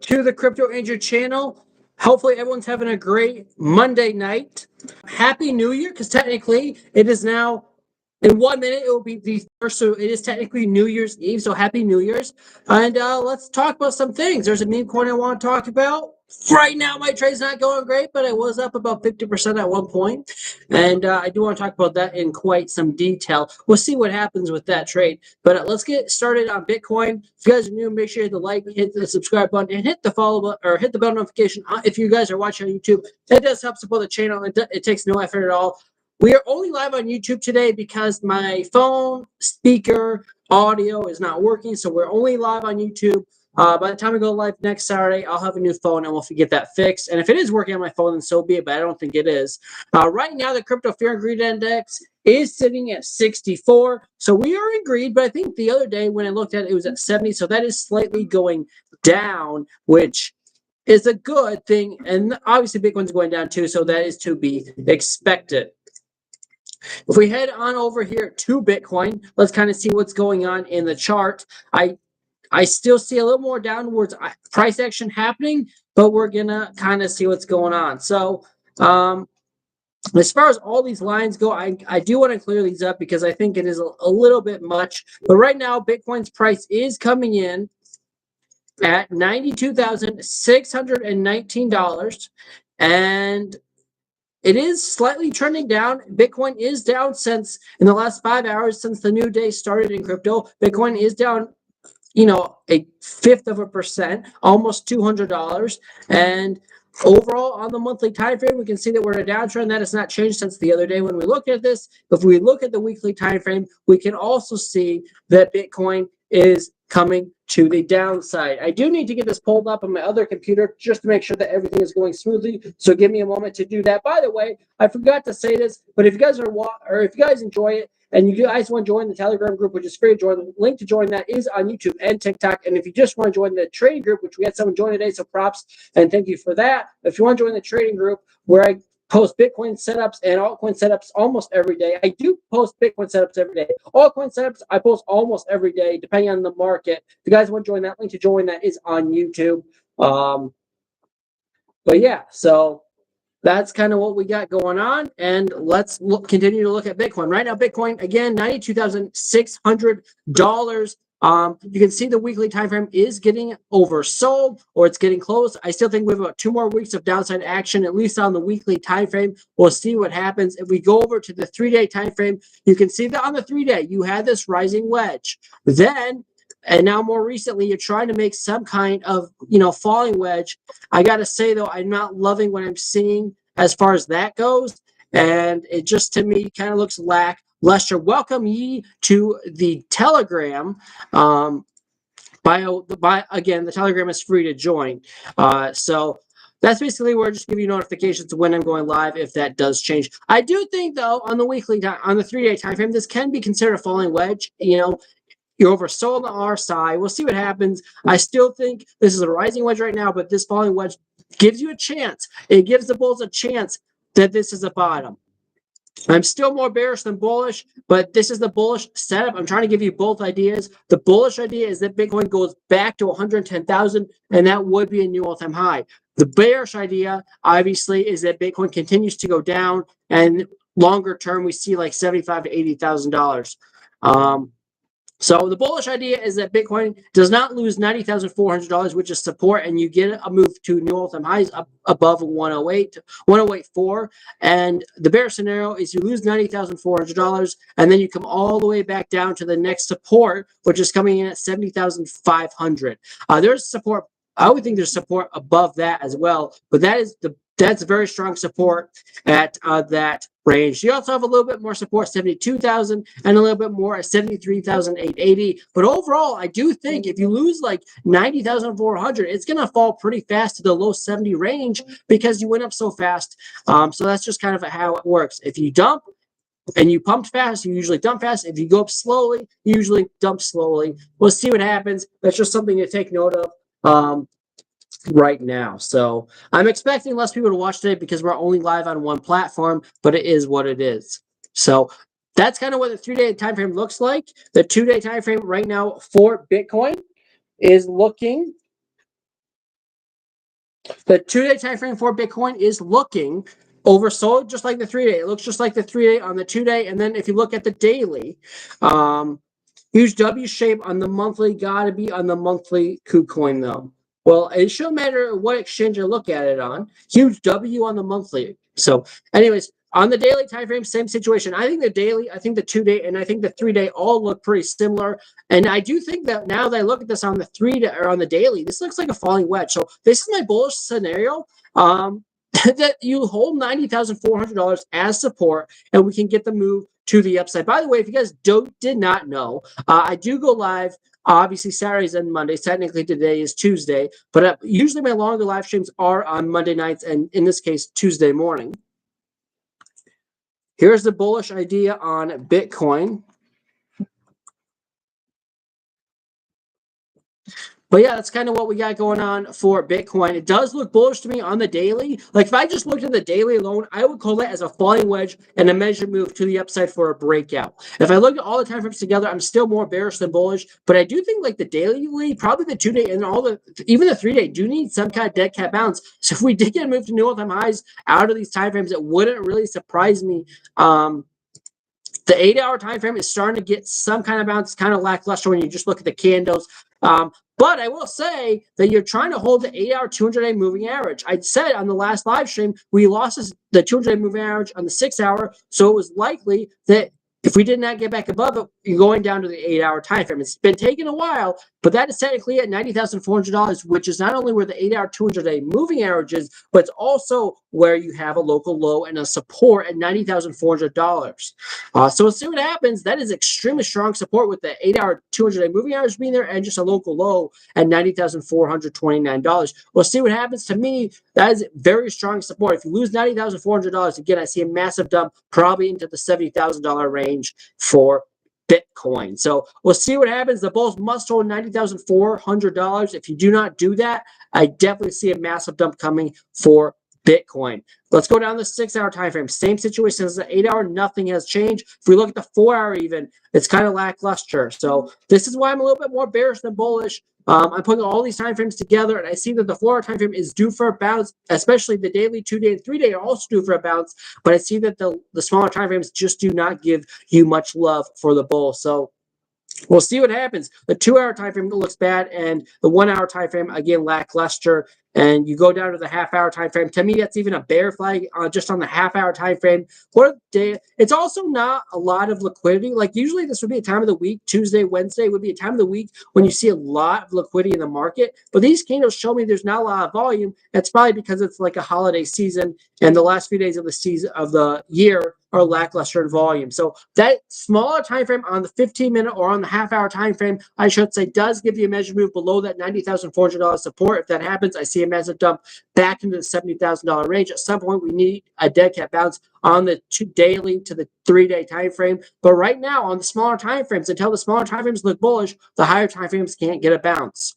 To the Crypto Angel channel. Hopefully, everyone's having a great Monday night. Happy New Year, because technically it is now in 1 minute. It will be the first, so it is technically New Year's Eve. So happy New Year's, and let's talk about some things. There's a meme coin I want to talk about. Right now, my trade's not going great, but I was up about 50% at one point, and I do want to talk about that in quite some detail. We'll see what happens with that trade, but let's get started on Bitcoin. If you guys are new, make sure you hit the like, hit the subscribe button, and hit the follow button or hit the bell notification. If you guys are watching on YouTube, it does help support the channel. It takes no effort at all. We are only live on YouTube today because my phone speaker audio is not working, so we're only live on YouTube. By the time we go live next Saturday, I'll have a new phone and we'll get that fixed. And if it is working on my phone, then so be it, but I don't think it is. Right now, the Crypto Fear and Greed Index is sitting at 64. So we are in greed, but I think the other day when I looked at it, it was at 70. So that is slightly going down, which is a good thing. And obviously, Bitcoin's going down too, so that is to be expected. If we head on over here to Bitcoin, let's kind of see what's going on in the chart. I still see a little more downwards price action happening, but we're going to kind of see what's going on. So as far as all these lines go, I do want to clear these up because I think it is a little bit much. But right now, Bitcoin's price is coming in at $92,619. And it is slightly trending down. Bitcoin is down since in the last 5 hours since the new day started in crypto. Bitcoin is down, a 1/5%, almost $200. And overall, on the monthly time frame, we can see that we're in a downtrend. That has not changed since the other day when we looked at this. If we look at the weekly time frame, we can also see that Bitcoin is coming to the downside. I do need to get this pulled up on my other computer just to make sure that everything is going smoothly. So give me a moment to do that. By the way, I forgot to say this, but if you guys if you guys enjoy it, and you guys want to join the Telegram group, which is free to join, the link to join that is on YouTube and TikTok. And if you just want to join the trading group, which we had someone join today, so props and thank you for that. If you want to join the trading group where I post Bitcoin setups and altcoin setups almost every day. I do post Bitcoin setups every day. Altcoin setups I post almost every day, depending on the market. If you guys want to join that, link to join that is on YouTube. But yeah, so that's kind of what we got going on, and let's continue to look at Bitcoin. Right now, Bitcoin, again, $92,600. You can see the weekly time frame is getting oversold, or it's getting close. I still think we have about 2 more weeks of downside action, at least on the weekly time frame. We'll see what happens. If we go over to the 3-day time frame, you can see that on the 3-day, you had this rising wedge. Then and now more recently, you're trying to make some kind of, falling wedge. I got to say, though, I'm not loving what I'm seeing as far as that goes. And it just, to me, kind of looks lackluster. Welcome ye to the Telegram. Again, the Telegram is free to join. So that's basically where I just give you notifications when I'm going live if that does change. I do think, though, on the 3-day time frame, this can be considered a falling wedge. You're oversold on the RSI. We'll see what happens. I still think this is a rising wedge right now, but this falling wedge gives you a chance. It gives the bulls a chance that this is a bottom. I'm still more bearish than bullish, but this is the bullish setup. I'm trying to give you both ideas. The bullish idea is that Bitcoin goes back to 110,000, and that would be a new all-time high. The bearish idea, obviously, is that Bitcoin continues to go down, and longer term, we see like $75,000 to $80,000. So the bullish idea is that Bitcoin does not lose $90,400, which is support, and you get a move to new all-time highs up above 108, 108.4. And the bear scenario is you lose $90,400, and then you come all the way back down to the next support, which is coming in at 70,500. There's support. I would think there's support above that as well, but that's very strong support at that range. You also have a little bit more support, 72,000, and a little bit more at 73,880. But overall, I do think if you lose like 90,400, it's going to fall pretty fast to the low 70 range because you went up so fast. So that's just kind of how it works. If you dump and you pumped fast, you usually dump fast. If you go up slowly, you usually dump slowly. We'll see what happens. That's just something to take note of. Right now. So I'm expecting less people to watch today because we're only live on one platform, but it is what it is. So that's kind of what the 3-day time frame looks like. The 2-day time frame right now for Bitcoin is looking The 2-day time frame for Bitcoin is looking oversold, just like the 3-day. It looks just like the 3-day on the 2-day. And then if you look at the daily, huge W shape on the monthly, gotta be on the monthly KuCoin though. Well, it shouldn't matter what exchange you look at it on. Huge W on the monthly. So, anyways, on the daily time frame, same situation. I think the daily, I think the 2-day, and I think the 3-day all look pretty similar. And I do think that now that I look at this on the 3-day or on the daily, this looks like a falling wedge. So this is my bullish scenario. That you hold $90,400 as support, and we can get the move to the upside. By the way, if you guys did not know, I do go live obviously Saturdays and Mondays. Technically today is Tuesday, but usually my longer live streams are on Monday nights, and in this case Tuesday morning. Here's the bullish idea on Bitcoin. But yeah, that's kind of what we got going on for Bitcoin. It does look bullish to me on the daily. Like if I just looked at the daily alone, I would call it as a falling wedge and a measured move to the upside for a breakout. If I look at all the time frames together, I'm still more bearish than bullish. But I do think like the daily, probably the 2-day and even the 3-day do need some kind of dead cat bounce. So if we did get a move to new all-time highs out of these time frames, it wouldn't really surprise me. The 8-hour time frame is starting to get some kind of bounce, kind of lackluster when you just look at the candles. But I will say that you're trying to hold the 8-hour 200-day moving average. I said on the last live stream, we lost the 200-day moving average on the 6-hour, so it was likely that if we did not get back above it, you're going down to the 8-hour time frame. It's been taking a while, but that is technically at $90,400, which is not only where the 8-hour 200-day moving average is, but it's also where you have a local low and a support at $90,400. So we'll see what happens. That is extremely strong support with the 8-hour 200-day moving average being there and just a local low at $90,429. We'll see what happens. To me, that is very strong support. If you lose $90,400, again, I see a massive dump probably into the $70,000 range for Bitcoin. So we'll see what happens. The bulls must hold $90,400. If you do not do that, I definitely see a massive dump coming for Bitcoin. Let's go down the 6-hour time frame. Same situation as the 8-hour. Nothing has changed. If we look at the 4-hour even, it's kind of lackluster. So this is why I'm a little bit more bearish than bullish. I'm putting all these time frames together, and I see that the 4-hour time frame is due for a bounce, especially the daily, 2-day, and 3-day are also due for a bounce. But I see that the smaller time frames just do not give you much love for the bull. So we'll see what happens. The 2-hour time frame looks bad, and the 1-hour time frame again lackluster. And you go down to the half-hour time frame. To me, that's even a bear flag just on the half-hour time frame. What day? It's also not a lot of liquidity. Like usually, this would be a time of the week. Tuesday, Wednesday would be a time of the week when you see a lot of liquidity in the market. But these candles show me there's not a lot of volume. That's probably because it's like a holiday season, and the last few days of the season of the year are lackluster in volume. So that smaller time frame on the 15-minute or on the half-hour time frame, I should say, does give you a measured move below that $90,400 support. If that happens, I see a massive dump back into the $70,000 range. At some point, we need a dead cat bounce on the daily to the 3-day time frame. But right now, on the smaller time frames, until the smaller time frames look bullish, the higher time frames can't get a bounce.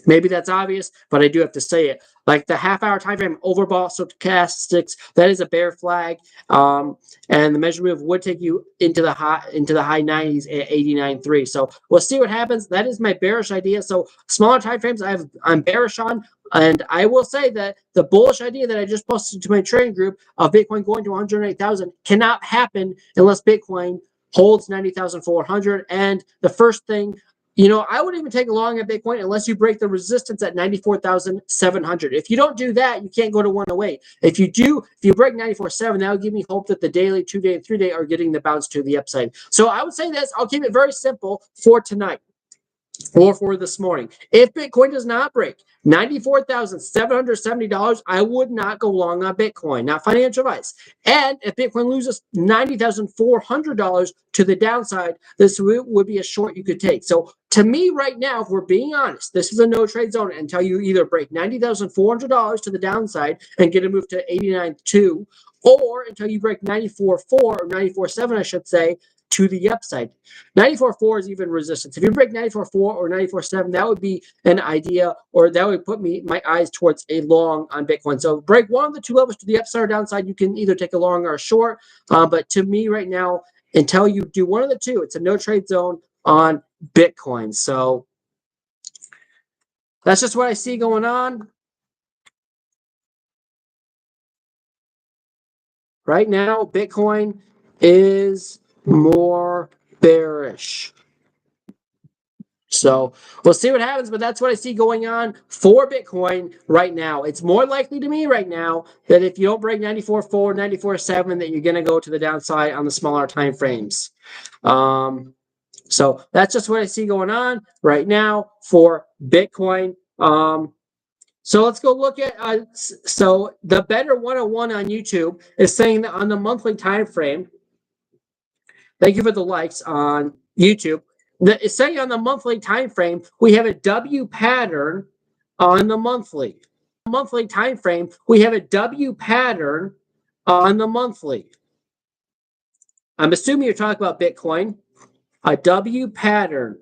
Maybe that's obvious, but I do have to say it. Like the half-hour time frame overbought stochastics, that is a bear flag. And the measure move would take you into the high 90s at 89.3. So we'll see what happens. That is my bearish idea. So smaller time frames I'm bearish on. And I will say that the bullish idea that I just posted to my trading group of Bitcoin going to 108,000 cannot happen unless Bitcoin holds 90,400. And the first thing, I wouldn't even take a long at Bitcoin unless you break the resistance at 94,700. If you don't do that, you can't go to 108. If you break 94.7, that would give me hope that the daily, 2-day, and 3-day are getting the bounce to the upside. So I would say this. I'll keep it very simple for tonight or for this morning. If Bitcoin does not break $94,770, I would not go long on Bitcoin, not financial advice. And if Bitcoin loses $90,400 to the downside, this would be a short you could take. So to me right now, if we're being honest, this is a no trade zone until you either break $90,400 to the downside and get a move to 89.2, or until you break 94.4 or 94.7, I should say, to the upside. 94.4 is even resistance. If you break 94.4 or 94.7, that would be an idea, or that would put my eyes towards a long on Bitcoin. So break one of the two levels to the upside or downside, you can either take a long or a short. But to me right now, until you do one of the two, it's a no trade zone on Bitcoin. So that's just what I see going on. right now, Bitcoin is more bearish. So we'll see what happens, but that's what I see going on for Bitcoin right now. It's more likely to me right now that if you don't break 94.4, 94.7, that you're going to go to the downside on the smaller time frames. So that's just what I see going on right now for Bitcoin. So let's go look at, so the Better 101 on YouTube is saying that on the monthly time frame, thank you for the likes on YouTube. It's saying on the monthly time frame, we have a W pattern on the monthly. Monthly time frame, we have a W pattern on the monthly. I'm assuming you're talking about Bitcoin. A W pattern.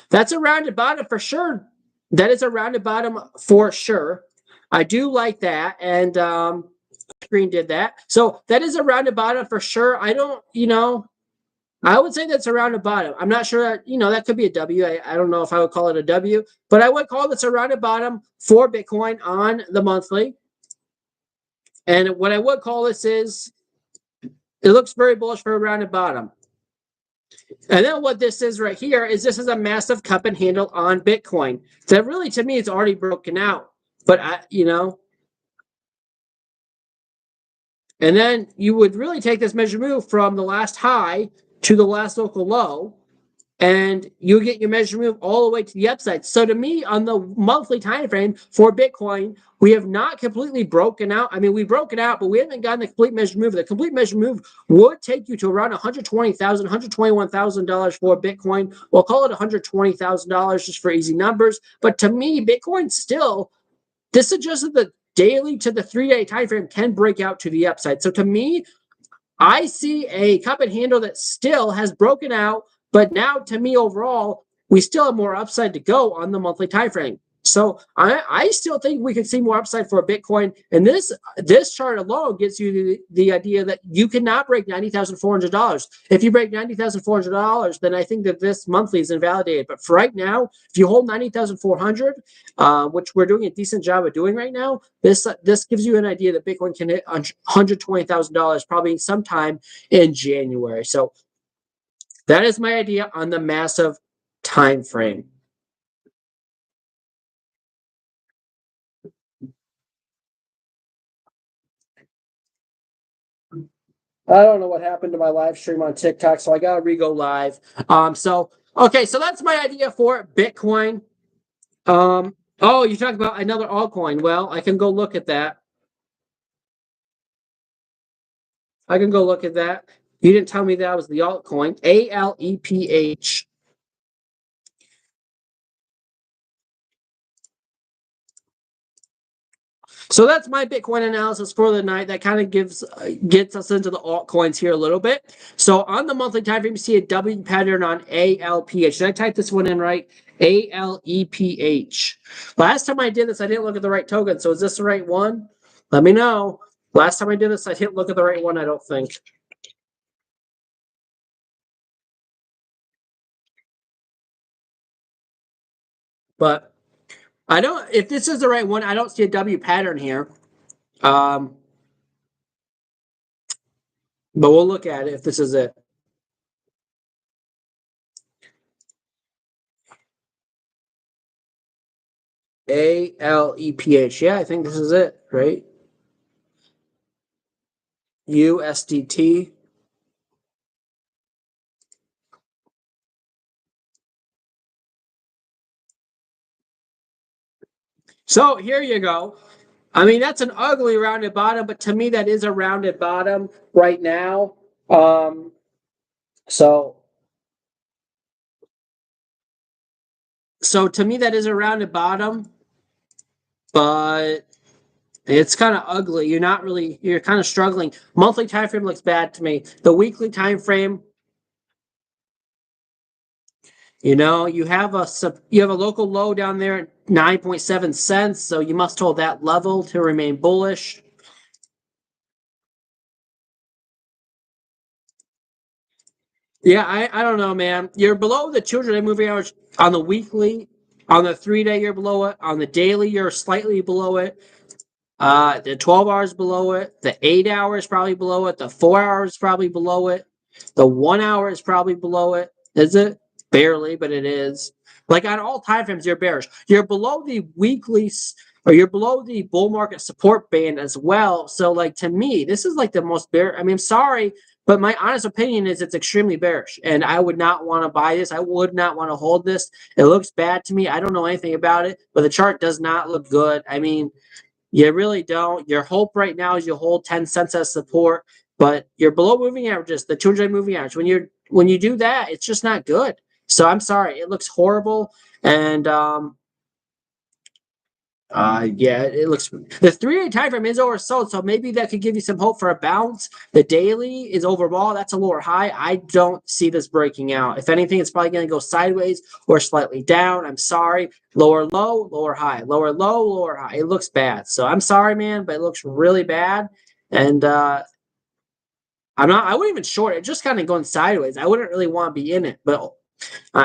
That's a rounded bottom for sure. That is a rounded bottom for sure. I do like that. And Green did that. So that is a rounded bottom for sure. I don't, I would say that's around the bottom. I'm not sure that, that could be a W. I don't know if I would call it a W, but I would call this a rounded bottom for Bitcoin on the monthly. And what I would call this is, it looks very bullish for a rounded bottom. And then what this is right here is this is a massive cup and handle on Bitcoin. So really, to me, it's already broken out. But, and then you would really take this measure move from the last high to the last local low, and you get your measure move all the way to the upside. So to me, on the monthly time frame for Bitcoin, we have not completely broken out. I mean, we broke it out, but we haven't gotten the complete measure move. The complete measure move would take you to around $120,000, $121,000 for Bitcoin. We'll call it $120,000 just for easy numbers. But to me, Bitcoin still, this suggests that the daily to the 3-day time frame can break out to the upside. So to me, I see a cup and handle that still has broken out, but now to me overall, we still have more upside to go on the monthly time frame. So I still think we could see more upside for Bitcoin. And this chart alone gives you the idea that you cannot break $90,400. If you break $90,400, then I think that this monthly is invalidated. But for right now, if you hold $90,400, which we're doing a decent job of doing right now, this gives you an idea that Bitcoin can hit $120,000 probably sometime in January. So that is my idea on the massive time frame. I don't know what happened to my live stream on TikTok, so I gotta re-go live. So that's my idea for Bitcoin. Oh, you talked about another altcoin. Well, I can go look at that. You didn't tell me that was the altcoin. ALEPH. So that's my Bitcoin analysis for the night. That kind of gets us into the altcoins here a little bit. So on the monthly time frame, you see a W pattern on ALPH. Did I type this one in right? ALEPH. Last time I did this, I didn't look at the right token. So is this the right one? Let me know. Last time I did this, I didn't look at the right one, I don't think. But I don't, if this is the right one, I don't see a W pattern here. But we'll look at it if this is it. ALEPH. Yeah, I think this is it, right? USDT. So here you go. I mean, that's an ugly rounded bottom, but to me, that is a rounded bottom right now. So to me, that is a rounded bottom, but it's kind of ugly. You're kind of struggling. Monthly time frame looks bad to me. The weekly time frame, you have a local low down there at 9.7 cents, so you must hold that level to remain bullish. Yeah, I don't know, man. You're below the 200-day moving average on the weekly. On the 3-day, you're below it. On the daily, you're slightly below it. The 12 hours below it, the 8 hours probably below it, the 4 hours probably below it, the 1 hour is probably below it. Is it? Barely, but it is. Like on all time frames, you're bearish. You're below the weekly or you're below the bull market support band as well. So, like to me, this is like the most bear. I mean, I'm sorry, but my honest opinion is it's extremely bearish, and I would not want to buy this. I would not want to hold this. It looks bad to me. I don't know anything about it, but the chart does not look good. I mean, you really don't. Your hope right now is you hold 10 cents as support, but you're below moving averages, the 200 moving average. When you do that, it's just not good. So I'm sorry, it looks horrible, and yeah, it looks the 3-day time frame is oversold, so maybe that could give you some hope for a bounce. The daily is overbought. That's a lower high. I don't see this breaking out. If anything, it's probably going to go sideways or slightly down. I'm sorry. Lower low, lower high, lower low, lower high. It looks bad. So I'm sorry, man, but it looks really bad. And I wouldn't even short it, just kind of going sideways. I wouldn't really want to be in it, but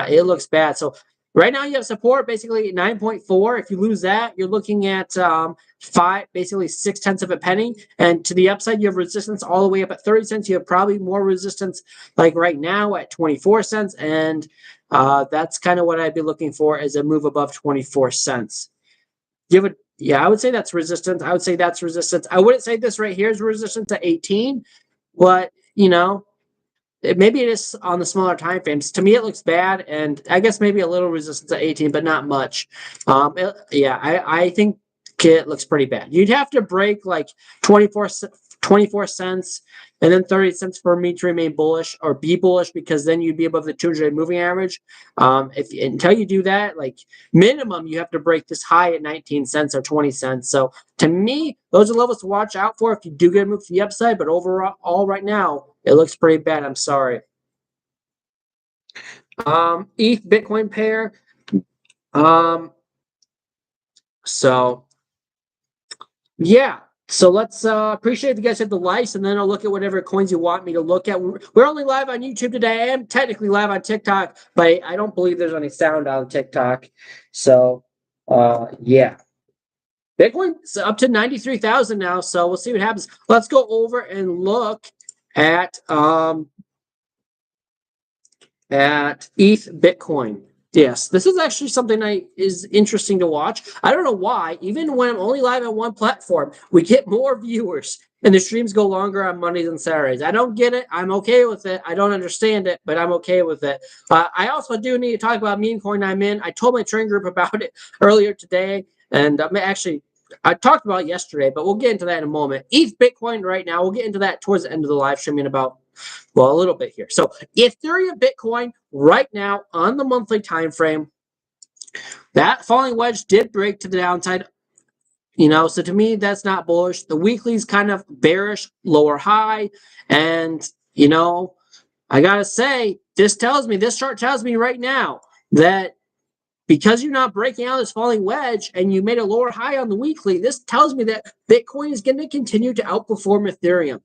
it looks bad. So right now you have support basically 9.4. If you lose that, you're looking at basically 6/10 of a penny. And to the upside, you have resistance all the way up at 30 cents. You have probably more resistance like right now at 24 cents. And that's kind of what I'd be looking for as a move above 24 cents. Yeah, I would say that's resistance. I would say that's resistance. I wouldn't say this right here is resistance at 18, but maybe it is on the smaller time frames. To me, it looks bad, and I guess maybe a little resistance at 18, but not much. I think it looks pretty bad. You'd have to break like 24 cents and then 30 cents for me to remain bullish or be bullish, because then you'd be above the 200 moving average. Until you do that, like minimum, you have to break this high at 19 cents or 20 cents. So to me, those are levels to watch out for if you do get a move to the upside. But overall, right now, it looks pretty bad. I'm sorry. ETH Bitcoin pair. So yeah. So let's appreciate if you guys hit the likes, and then I'll look at whatever coins you want me to look at. We're only live on YouTube today. I am technically live on TikTok, but I don't believe there's any sound on TikTok. So yeah. Bitcoin's up to 93,000 now, so we'll see what happens. Let's go over and look at ETH Bitcoin. Yes, this is actually something that is interesting to watch. I don't know why, even when I'm only live on one platform, we get more viewers and the streams go longer on Mondays and Saturdays. I don't get it. I'm okay with it. I don't understand it, but I'm okay with it. I also do need to talk about meme coin I'm in. I told my trading group about it earlier today, and I talked about it yesterday, but we'll get into that in a moment. ETH Bitcoin right now, we'll get into that towards the end of the live stream in about a little bit here. So Ethereum Bitcoin right now on the monthly time frame, that falling wedge did break to the downside. So to me, that's not bullish. The weekly's kind of bearish, lower high. And, I got to say, this chart tells me right now that because you're not breaking out this falling wedge and you made a lower high on the weekly, this tells me that Bitcoin is going to continue to outperform Ethereum.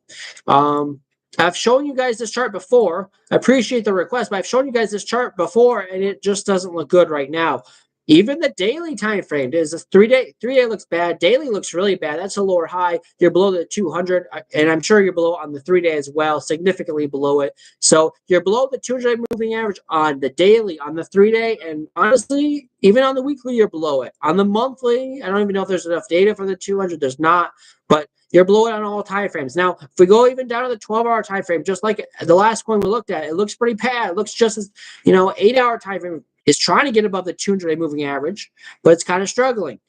I've shown you guys this chart before. I appreciate the request, but I've shown you guys this chart before, and it just doesn't look good right now. Even the daily time frame is a 3-day. 3-day looks bad. Daily looks really bad. That's a lower high. You're below the 200, and I'm sure you're below on the 3-day as well, significantly below it. So you're below the 200 moving average on the daily, on the 3-day, and honestly, even on the weekly, you're below it. On the monthly, I don't even know if there's enough data for the 200. There's not, but you're below it on all time frames. Now, if we go even down to the 12-hour time frame, just like the last coin we looked at, it looks pretty bad. It looks just as 8-hour time frame is trying to get above the 200-day moving average, but it's kind of struggling.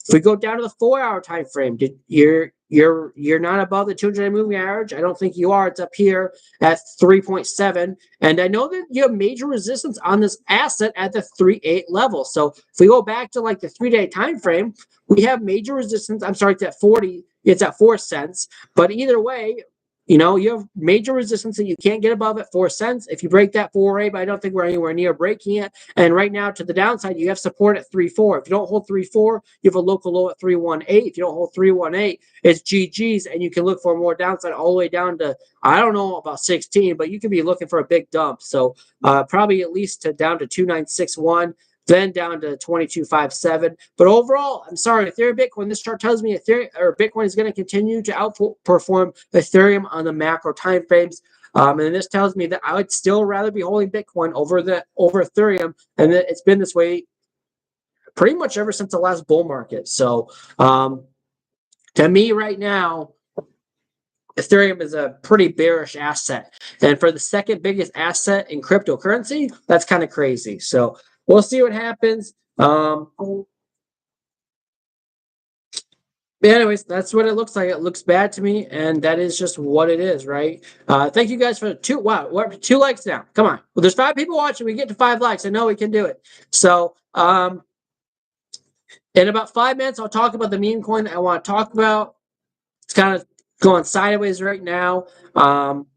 If we go down to the 4-hour time frame, you're not above the 200-day moving average. I don't think you are. It's up here at 3.7, and I know that you have major resistance on this asset at the 3.8 level. So if we go back to like the 3-day time frame, we have major resistance. I'm sorry, it's at 40. It's at 4 cents. But either way, you have major resistance that you can't get above at 4 cents. If you break that 4.8, but I don't think we're anywhere near breaking it. And right now, to the downside, you have support at 3.4. If you don't hold 3.4, you have a local low at 3.18. If you don't hold 3.18, it's GG's, and you can look for more downside all the way down to, I don't know about 16, but you could be looking for a big dump. So probably at least down to 2.961. then down to 22.57. But overall, I'm sorry, Ethereum Bitcoin, this chart tells me Ethereum or Bitcoin is going to continue to outperform Ethereum on the macro time frames. And this tells me that I would still rather be holding Bitcoin over Ethereum, and that it's been this way pretty much ever since the last bull market. So to me right now, Ethereum is a pretty bearish asset. And for the second biggest asset in cryptocurrency, that's kind of crazy. So we'll see what happens. Anyways, that's what it looks like. It looks bad to me, and that is just what it is, right? Thank you guys for we're up to 2 likes now. Come on. Well, there's 5 people watching. We get to 5 likes. I know we can do it. So in about 5 minutes, I'll talk about the meme coin that I want to talk about. It's kind of going sideways right now. I'm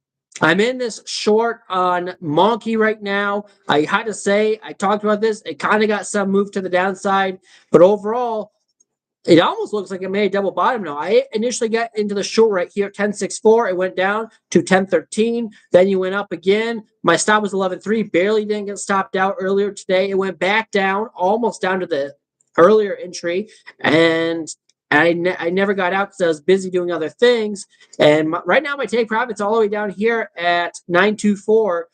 in this short on Monkey right now. I had to say, I talked about this. It kind of got some move to the downside, but overall, it almost looks like it made a double bottom now. I initially got into the short right here at 10.64. It went down to 10.13. Then you went up again. My stop was 11.3. Barely didn't get stopped out earlier today. It went back down, almost down to the earlier entry. And I never got out because I was busy doing other things. And right now, my take profit's all the way down here at 924.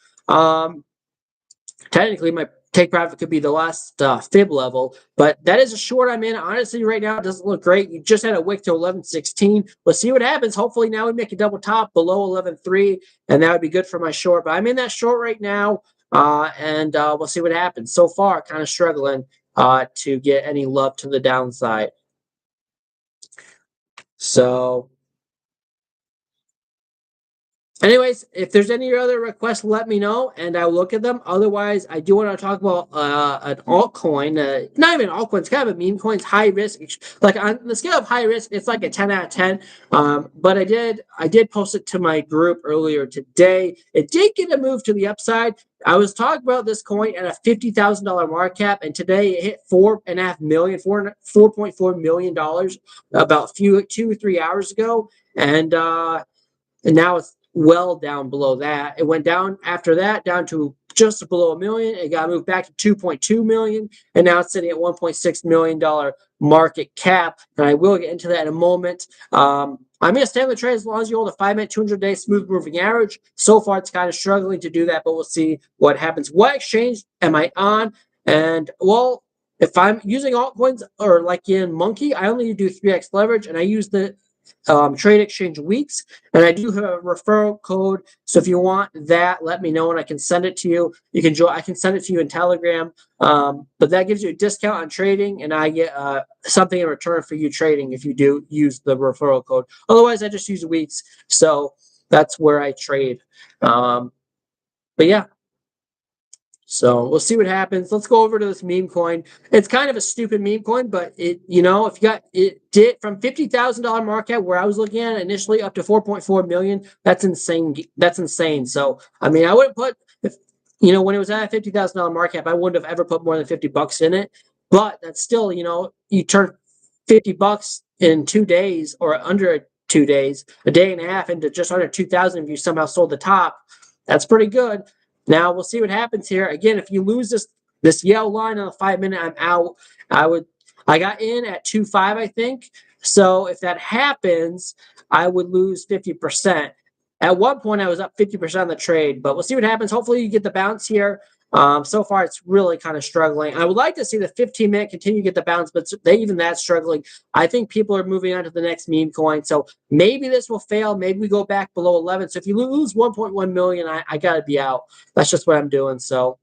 Technically, my take profit could be the last fib level, but that is a short I'm in. Honestly, right now, it doesn't look great. You just had a wick to 11.16. Let's see what happens. Hopefully, now we make a double top below 11.3, and that would be good for my short. But I'm in that short right now, and we'll see what happens. So far, kind of struggling to get any love to the downside. So anyways, if there's any other requests, let me know and I'll look at them. Otherwise, I do want to talk about an altcoin. Not even an altcoin, it's kind of a meme coin. It's high risk. Like on the scale of high risk, it's like a 10 out of 10. But I did post it to my group earlier today. It did get a move to the upside. I was talking about this coin at a $50,000 market cap, and today it hit $4.4 million about 2 or 3 hours ago. And now it's well down below that. It went down after that, down to just below $1 million. It got moved back to 2.2 million, and now it's sitting at $1.6 million market cap. And I will get into that in a moment. I'm going to stay on the trade as long as you hold a 5-minute, 200-day smooth moving average. So far, it's kind of struggling to do that, but we'll see what happens. What exchange am I on? And well, if I'm using altcoins or like in Monkey, I only do 3x leverage, and I use the trade exchange weeks, and I do have a referral code. So if you want that, let me know and I can send it to you. You can join. I can send it to you in Telegram. But that gives you a discount on trading, and I get something in return for you trading if you do use the referral code. Otherwise, I just use weeks. So that's where I trade. But yeah. So we'll see what happens. Let's go over to this meme coin. It's kind of a stupid meme coin, but if you got it did from $50,000 market cap where I was looking at it initially up to 4.4 million. That's insane. That's insane. So I mean, I wouldn't put when it was at a $50,000 market cap, I wouldn't have ever put more than $50 in it. But that's still, you turn $50 in 2 days or under 2 days, a day and a half into just under 2,000 if you somehow sold the top. That's pretty good. Now we'll see what happens here. Again, if you lose this yellow line on the 5-minute, I'm out. I got in at 2.5, I think. So if that happens, I would lose 50%. At one point, I was up 50% on the trade, but we'll see what happens. Hopefully, you get the bounce here. So far, it's really kind of struggling. I would like to see the 15-minute continue to get the bounce, but even that's struggling. I think people are moving on to the next meme coin. So maybe this will fail. Maybe we go back below 11. So if you lose 1.1 million, I got to be out. That's just what I'm doing. So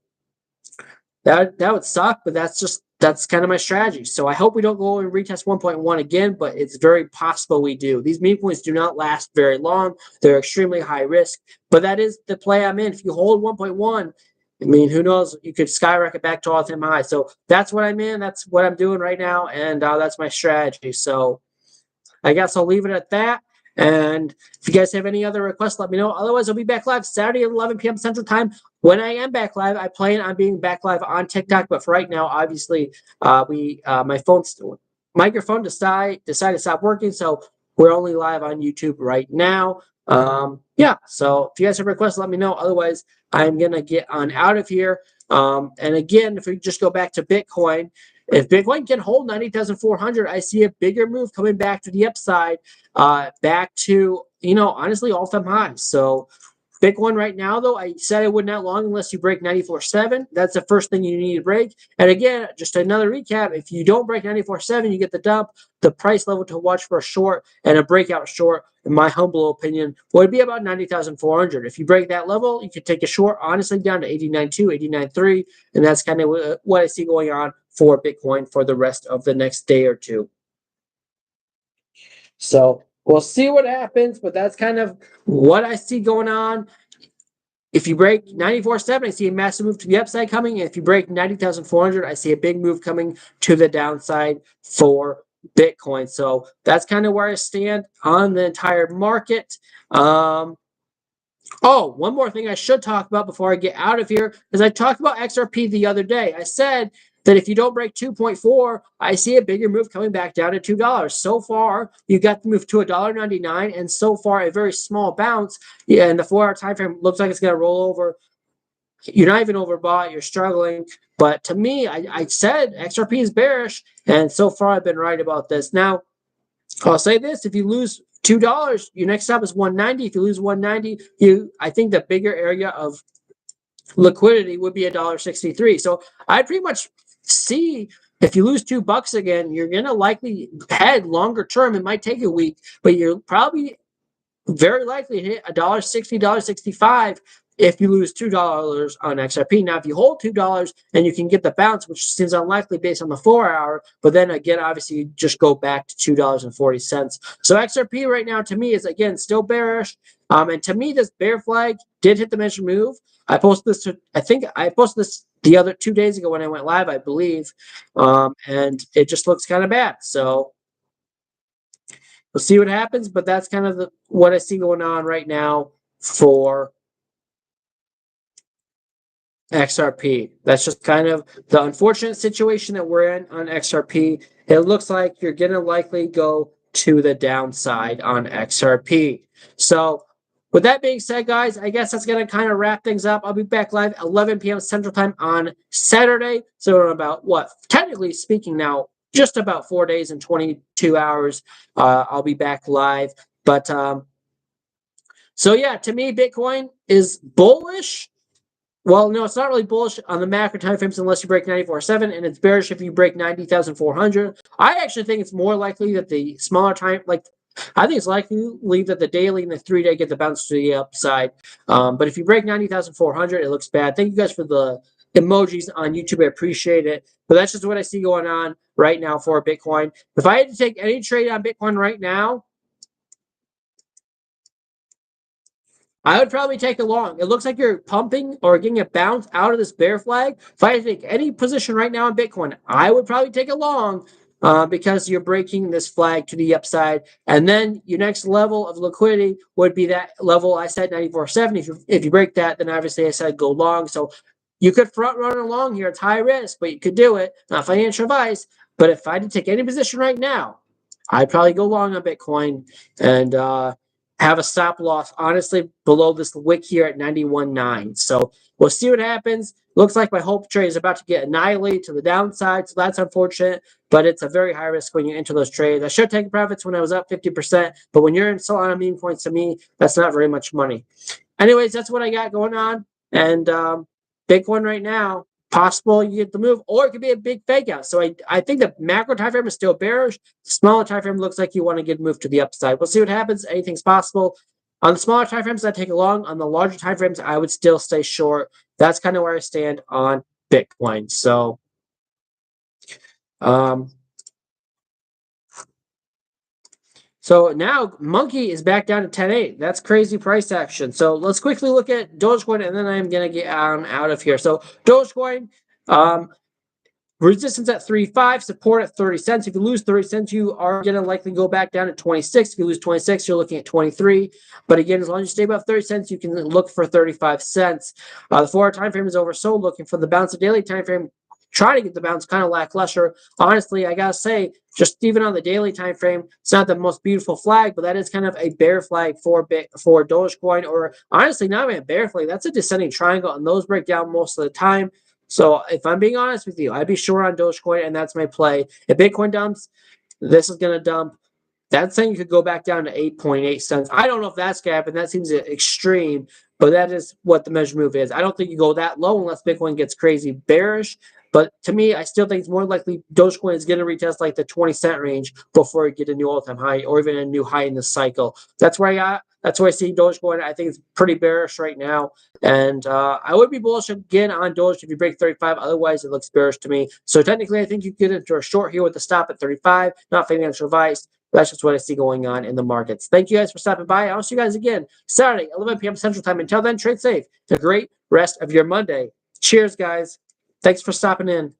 that would suck, but that's kind of my strategy. So I hope we don't go and retest 1.1 again, but it's very possible we do. These meme coins do not last very long. They're extremely high risk, but that is the play I'm in. If you hold 1.1, I mean, who knows? You could skyrocket back to all-time high. So that's what I'm in. That's what I'm doing right now, and that's my strategy. So I guess I'll leave it at that. And if you guys have any other requests, let me know. Otherwise, I'll be back live Saturday at 11 p.m. Central Time. When I am back live, I plan on being back live on TikTok. But for right now, obviously, my phone's microphone decided to stop working, so we're only live on YouTube right now. Yeah. So if you guys have requests, let me know. Otherwise, I'm gonna get on out of here. And again, if we just go back to Bitcoin, if Bitcoin can hold 90,400, I see a bigger move coming back to the upside, back to, honestly, all-time highs. So Bitcoin right now, though, I said I would not long unless you break 94.7. That's the first thing you need to break. And again, just another recap, if you don't break 94.7, you get the dump. The price level to watch for a short and a breakout short, in my humble opinion, would be about 90,400. If you break that level, you could take a short, honestly, down to 89.2, 89.3, and that's kind of what I see going on for Bitcoin for the rest of the next day or two. So we'll see what happens, but that's kind of what I see going on. If you break 94.7, I see a massive move to the upside coming. And if you break 90,400, I see a big move coming to the downside for Bitcoin. So that's kind of where I stand on the entire market. One more thing I should talk about before I get out of here is I talked about XRP the other day. I said that if you don't break 2.4, I see a bigger move coming back down to $2. So far, you got the move to $1.99, and so far a very small bounce. Yeah, and the 4-hour time frame looks like it's going to roll over. You're not even overbought. You're struggling. But to me, I said XRP is bearish, and so far I've been right about this. Now, I'll say this: if you lose $2, your next stop is 190. If you lose 190, I think the bigger area of liquidity would be $1.63. So I pretty much see if you lose $2 again, you're gonna likely head longer term. It might take a week, but you're probably very likely to hit $1.60, $1.65 if you lose $2 on XRP. Now, if you hold $2 and you can get the bounce, which seems unlikely based on the 4-hour, but then again, obviously, you just go back to $2.40. So XRP right now, to me, is again still bearish. And to me, this bear flag did hit the mentioned move. I posted this. I think I posted this the other 2 days ago when I went live, I believe, and it just looks kind of bad. So we'll see what happens, but that's kind of what I see going on right now for XRP. That's just kind of the unfortunate situation that we're in on XRP. It looks like you're going to likely go to the downside on XRP. So with that being said, guys, I guess that's going to kind of wrap things up. I'll be back live at 11 p.m. Central Time on Saturday. So in about, technically speaking now, just about 4 days and 22 hours, I'll be back live. But so yeah, to me, Bitcoin is bullish. Well, no, it's not really bullish on the macro timeframes unless you break 94.7, and it's bearish if you break 90,400. I actually think it's more likely that the smaller time, I think it's likely that the daily and the 3-day get the bounce to the upside. But if you break 90,400, it looks bad. Thank you guys for the emojis on YouTube. I appreciate it. But that's just what I see going on right now for Bitcoin. If I had to take any trade on Bitcoin right now, I would probably take a long. It looks like you're pumping or getting a bounce out of this bear flag. If I had to take any position right now on Bitcoin, I would probably take a long because you're breaking this flag to the upside. And then your next level of liquidity would be that level I said 94.7. If you break that, then obviously I said go long. So you could front run along here. It's high risk, but you could do it. Not financial advice. But if I had to take any position right now, I'd probably go long on Bitcoin and have a stop loss, honestly, below this wick here at 91.9. So we'll see what happens. Looks like my hope trade is about to get annihilated to the downside, so that's unfortunate, but it's a very high risk when you enter those trades. I should take profits when I was up 50%, but when you're in Solana meme points, to me, that's not very much money. Anyways, that's what I got going on, and Bitcoin right now, possible you get the move, or it could be a big fake out. So I think the macro time frame is still bearish. The smaller time frame looks like you want to get moved to the upside. We'll see what happens. Anything's possible. On the smaller time frames, I take a long. On the larger time frames, I would still stay short. That's kind of where I stand on Bitcoin. So, so now Monkey is back down to 10.8. That's crazy price action. So let's quickly look at Dogecoin, and then I'm gonna get out of here. So Dogecoin, resistance at 3.5, support at 30 cents. If you lose 30 cents, you are going to likely go back down to 26. If you lose 26, you're looking at 23. But again, as long as you stay above 30 cents, you can look for 35 cents. The 4-hour time frame is oversold. Looking for the bounce. The daily time frame, try to get the bounce, kind of lackluster. Honestly, I got to say, just even on the daily time frame, it's not the most beautiful flag, but that is kind of a bear flag for Dogecoin, or honestly, not even a bear flag. That's a descending triangle, and those break down most of the time. So if I'm being honest with you, I'd be short on Dogecoin, and that's my play. If Bitcoin dumps, this is going to dump. That thing could go back down to 8.8 cents. I don't know if that's going to happen. That seems extreme, but that is what the measure move is. I don't think you go that low unless Bitcoin gets crazy bearish. But to me, I still think it's more likely Dogecoin is going to retest like the 20-cent range before it get a new all-time high or even a new high in the cycle. That's where I got. That's where I see Dogecoin. I think it's pretty bearish right now. And I would be bullish again on Doge if you break 35. Otherwise, it looks bearish to me. So technically, I think you get into a short here with the stop at 35. Not financial advice. That's just what I see going on in the markets. Thank you guys for stopping by. I'll see you guys again Saturday, 11 p.m. Central Time. Until then, trade safe. Have a great rest of your Monday. Cheers, guys. Thanks for stopping in.